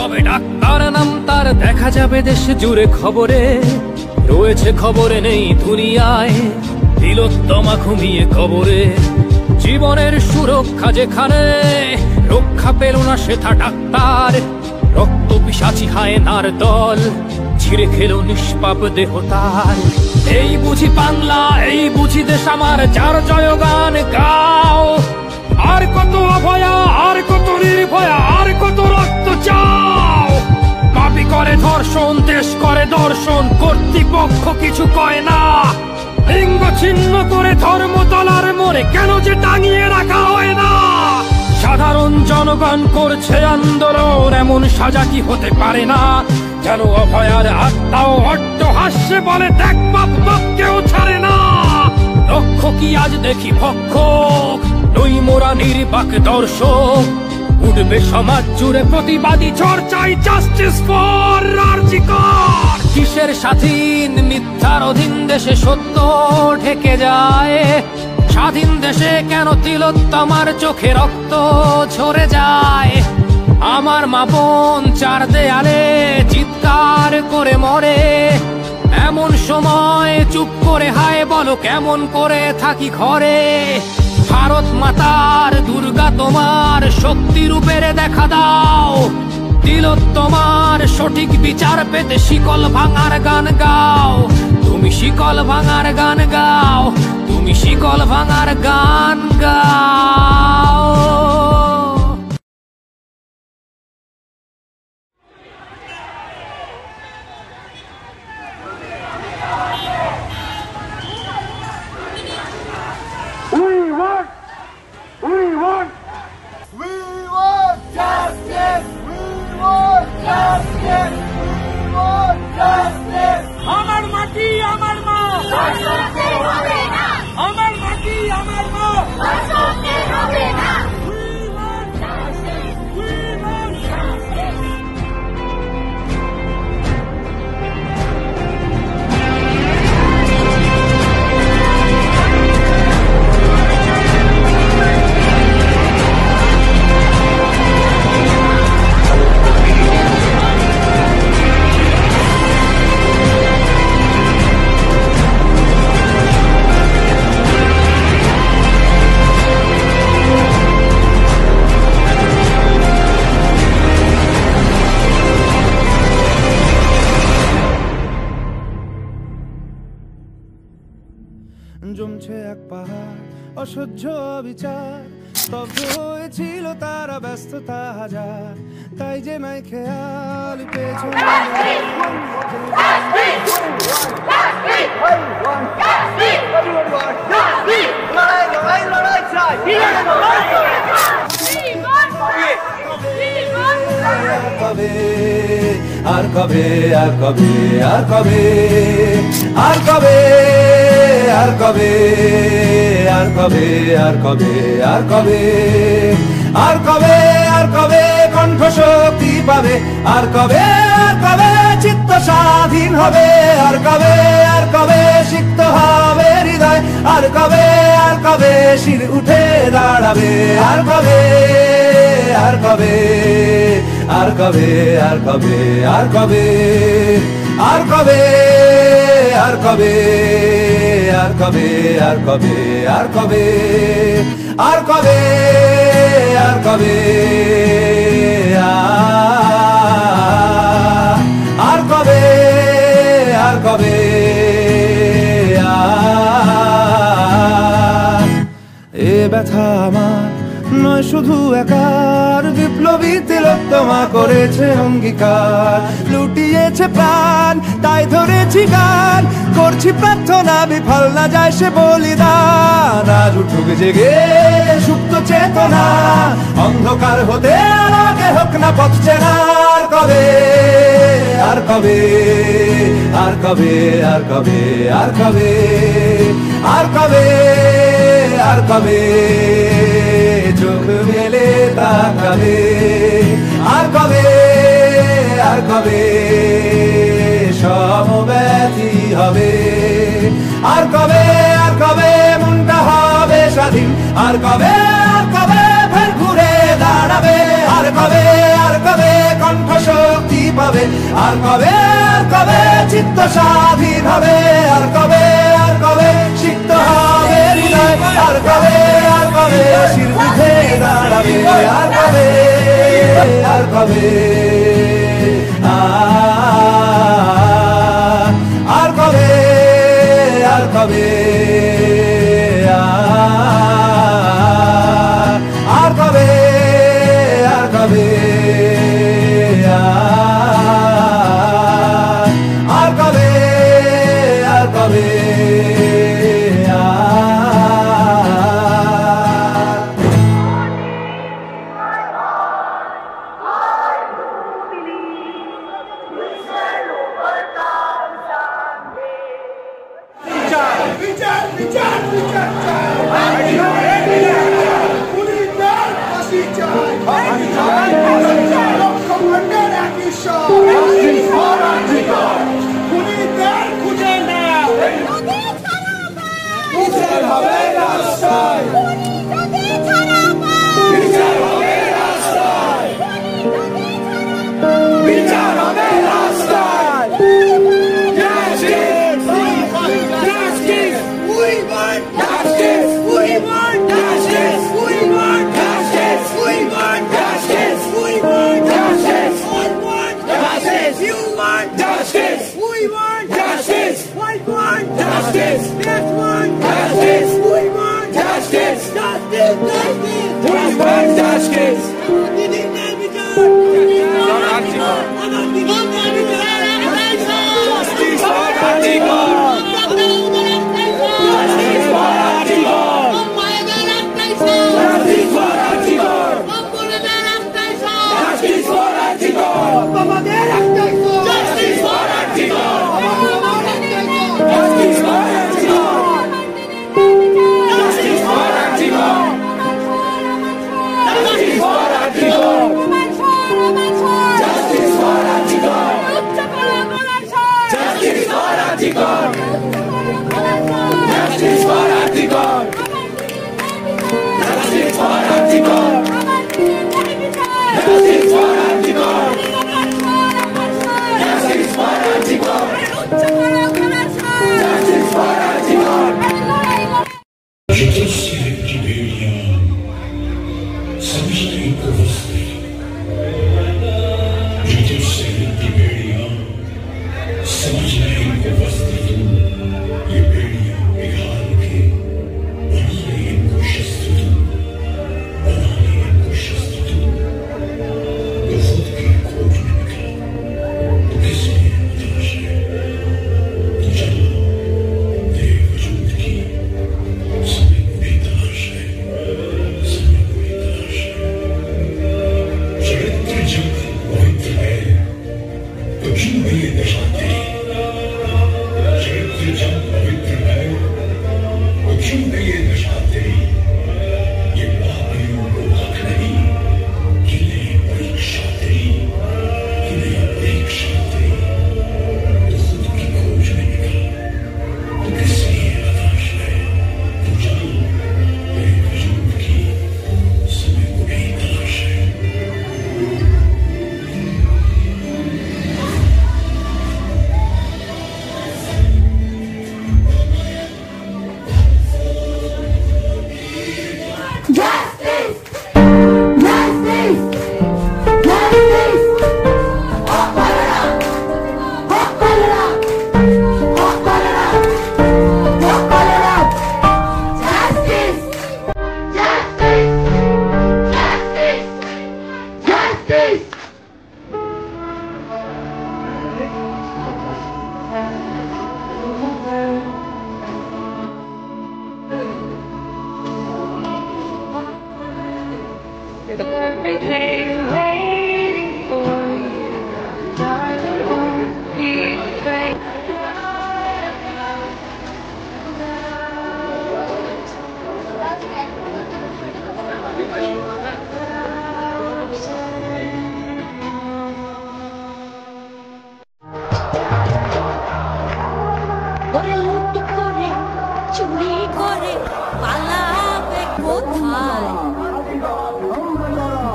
হবে ডাক্তার নাম তার, দেখা যাবে দেশ জুড়ে খবরে, রয়েছে খবরে নেই দুনিয়ায় তিলোত্তমা ঘুমিয়ে কবরে। জীবনের সুরক্ষা যেখানে, রক্ষা পেল না সেথা ডাক্তার, রক্ত পিশাচি হায়নার দল ছিঁড়ে খেলো নিষ্পাপ দেহ তার। এই বুঝি বাংলা, এই বুঝি দেশ আমার, যার জয়গান গাও। আর কত অভয়া, আর কত নির্ভয়া, আর কত রক্ত চাও। পাপী করে ধর্ষণ, দেশ করে দর্শন, কর্তৃপক্ষ কিছু কয় না। লিঙ্গ ছিন্ন করে ধর্মতলার মোড়ে কেন যে টাঙিয়ে রাখা হয় না। সাধারণ জনগণ করছে আন্দোলন, এমন সাজা কি হতে পারে না। যেন অভয়ার আত্মাও অট্টহাস্যে বলে, দেখ বাপ বাপ কেউ ছাড়ে না। লক্ষ্য কি আজ দেখি ভক্ষক, নই মোরা নির্বাক দর্শক। উঠবে সমাজ জুড়ে প্রতিবাদী ঝড়, চাই জাস্টিস ফর আরজি কর। কিসের স্বাধীন, মিথ্যার অধীন দেশে সত্য ঢেকে যায়। স্বাধীন দেশে কেন তিলোত্তমার চোখে রক্ত ঝরে যায়। আমার মা বোন চার দেয়ালে চিৎকার করে মরে, এমন সময় চুপ করে হায় বলো কেমন করে থাকি ঘরে। ভারত মাতার, দুর্গা তোমার শক্তি রূপের দেখা দাও। তিলোত্তমার সঠিক বিচার পেতে শিকল ভাঙার গান গাও। তুমি শিকল ভাঙার গান গাও, তুমি শিকল ভাঙার গান গাও। আমার মাটি আমার মা, আমার মাটি আমার মা, হবে না। জমছে এক পাহাড় অসহ্য বিচার, স্তব্ধ হয়েছিল তারা ব্যস্ততা হাজার। তাই যে নাই খেয়াল পেছনে আর কবে, আর কবে, আর কবে, আর কবে, আর কবে, আর কবে, আর কবে, আর কবে, আর কবে, আর কবে কণ্ঠ শক্তি পাবে। আর কবে, আর কবে চিত্ত স্বাধীন হবে। আর কবে, আর কবে সিক্ত হবে হৃদয়। আর কবে, আর কবে শির উঠে দাঁড়াবে। আর কবে, আর কবে, আর কবে, আর কবে, আর কবে, আর কবে, আর কবে, আর কবে, আর কবে, আর কবে, আর কবে, আর কবে, আর কবে, আর কবে, এ ব্যথা আমার নয় শুধু একার। বিপ্লবী তিলোত্তমা করেছে অঙ্গীকার, লুটিয়েছে প্রাণ তাই ধরেছি গান। করছি প্রার্থনা বিফল না যায় সে বলিদান। আজ উঠুক জেগে সুপ্ত চেতনা, অন্ধকার হতে আগে হোক না পথ চেনা। আর কবে, আর কবে, আর কবে, আর কবে, আর কবে, আর কবে, আর কবে চোখ মেলে তাকাবে। আর কবে, আর কবে সমব্যথী হবে। আর কবে, আর কবে মনটা হবে স্বাধীন। আর কবে, আর কবে ফের ঘুরে দাঁড়াবে। আর কবে, আর কবে কণ্ঠ কবে আর কবে আর কবে চিত্ত স্বাধীন হবে আর কবে সিক্ত হবে হৃদয় আর কবে শির উঠে দাঁড়াবে আর কবে আর কবে আর কবে আর কবে আর কবে আর কবে আর কবে আর কবে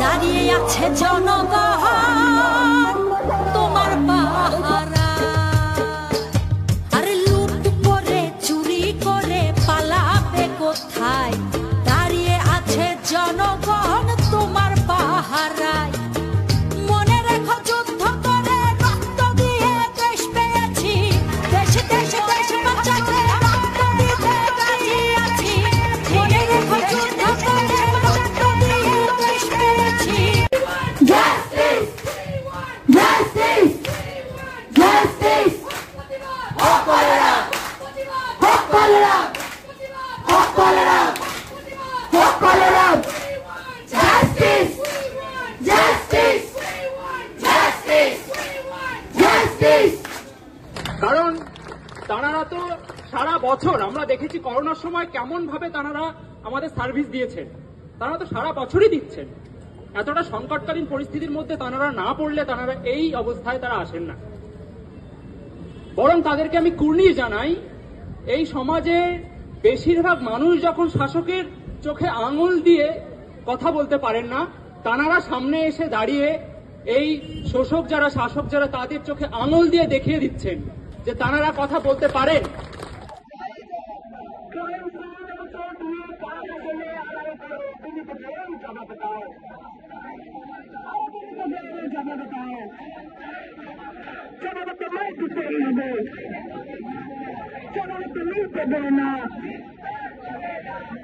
দাঁড়িয়ে আছে জনগণ তোমার বছর আমরা দেখেছি করোনার সময় কেমন ভাবে তারা আমাদের সার্ভিস দিয়েছেন, তারা তো সারা বছরই দিচ্ছেন। এতটা সংকটকালীন পরিস্থিতির মধ্যে তারা না পড়লে তারা এই অবস্থায় তারা আসেন না। বরং তাদেরকে আমি কুর্নিশ জানাই, এই সমাজে বেশিরভাগ মানুষ যখন শাসকের চোখে আঙুল দিয়ে কথা বলতে পারেন না, তারা সামনে এসে দাঁড়িয়ে এই শোষক যারা শাসক যারা তাদের চোখে আঙুল দিয়ে দেখিয়ে দিচ্ছেন যে তারা কথা বলতে পারেন।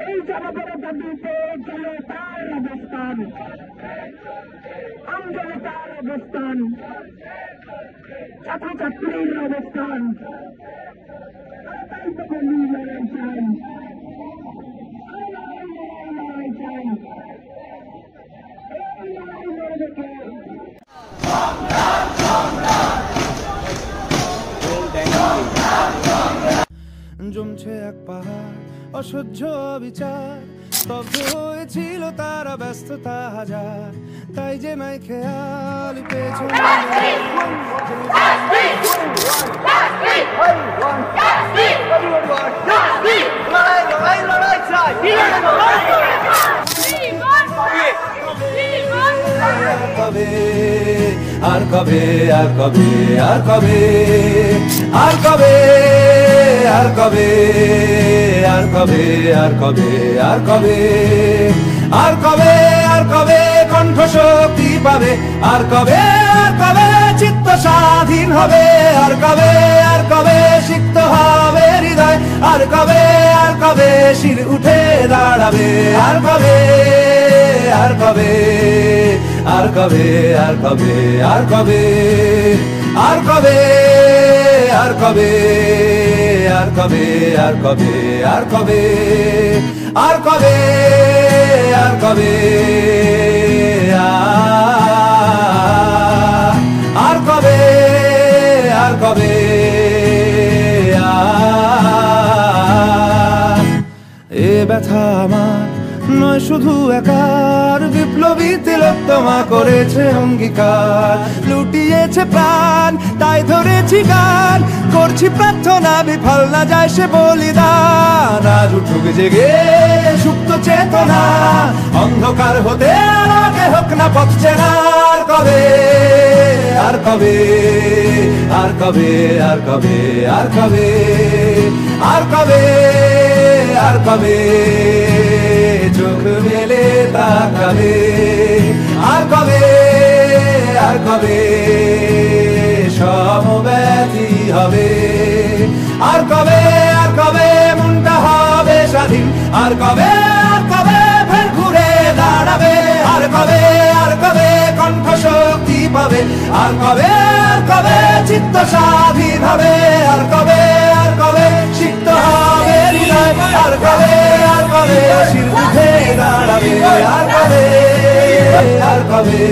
এই জনগণের দাবিতে জনতার অবস্থান, আমজনতার অবস্থান, ছাত্রছাত্রীর অবস্থান, লড়াই চাই, লড়াই চাই, এই লড়াই লড়ে দেখে জমছে এক পাহাড় অসহ্য বিচার, স্তব্ধ হয়েছিল তারা ব্যস্ততা হাজার, তাই যে নাই খেয়াল পেছনে আর কবে আর কবে আর কবে আর কবে আর কবে আর কবে আর কবে আর কবে আর কবে আর কবে কণ্ঠ শক্তি পাবে, আর কবে চিত্ত স্বাধীন হবে, আর কবে সিক্ত হবে হৃদয়, আর কবে শির উঠে দাঁড়াবে, আর কবে আর কবে আর কবে আর কবে আর কবে আর কবে আর কবে আর কবে আর কবে আর কবে আর কবে আর কবে আর কবে আর কবে এ ব্যথা আমার নয় শুধু একার, বিপ্লবী তিলোত্তমা করেছে অঙ্গীকার, লুটিয়েছে প্রাণ তাই ধরেছি গান, করছি প্রার্থনা বিফল না যায় সে বলিদান, আজ উঠুক জেগে সুপ্ত চেতনা, অন্ধকার হতে আগে হোক না পথ চেনা, আর কবে আর কবে আর কবে আর কবে আর কবে আর কবে আর কবে চোখ মেলে তাকাবে, আর কবে সমব্যথী হবে, আর কবে মনটা হবে স্বাধীন, আর কবে ফের ঘুরে দাঁড়াবে, আর কবে কণ্ঠ শক্তি পাবে, আর কবে চিত্ত স্বাধীন হবে, আর কবে সিক্ত হবে হৃদয়, আর কবে শির উঠে দাঁড়াবে, আর কবে